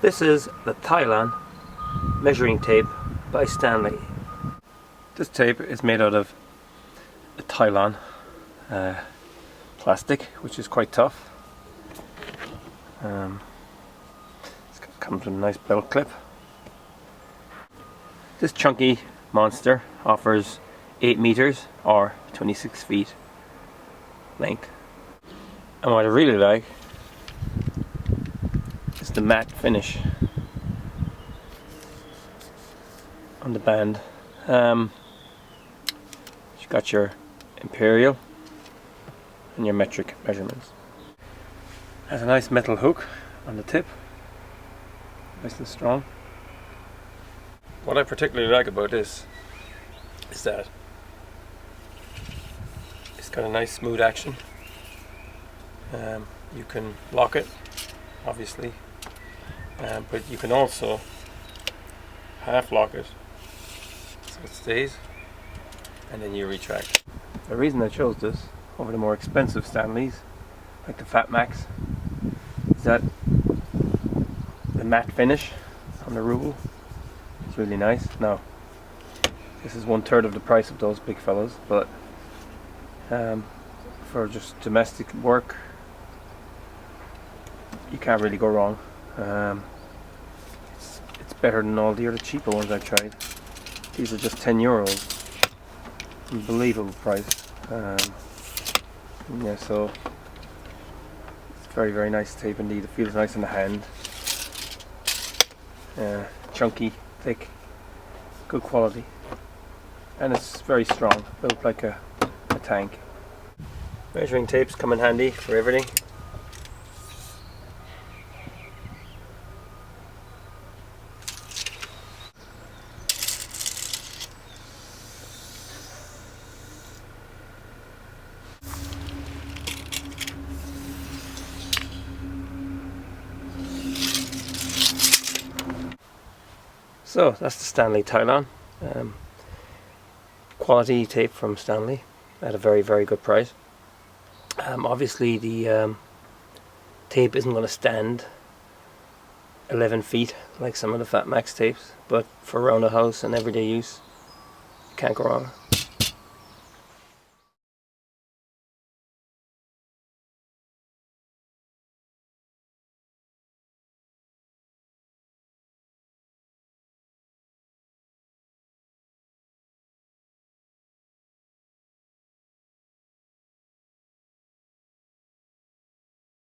This is the Tylon measuring tape by Stanley. This tape is made out of a Tylon plastic, which is quite tough. It comes with a nice belt clip. This chunky monster offers 8 meters or 26 feet length. And what I really like is the matte finish on the band. You got your imperial and your metric measurements. Has a nice metal hook on the tip, nice and strong. What I particularly like about this is that it's got a nice smooth action. You can lock it, obviously, but you can also half lock it so it stays, and then you retract. The reason I chose this over the more expensive Stanleys, like the Fat Max, is that the matte finish on the rule is really nice. Now, this is 1/3 of the price of those big fellas, but for just domestic work, you can't really go wrong. It's better than all the other cheaper ones I've tried. These are just €10. Unbelievable price. Yeah, so it's very, very nice tape indeed. It feels nice in the hand. Chunky, thick, good quality, and it's very strong, built like a tank. Measuring tapes come in handy for everything. So that's the Stanley Tylon. Quality tape from Stanley at a very, very good price. Obviously the tape isn't going to stand 11 feet like some of the Fat Max tapes, but for around the house and everyday use, you can't go wrong.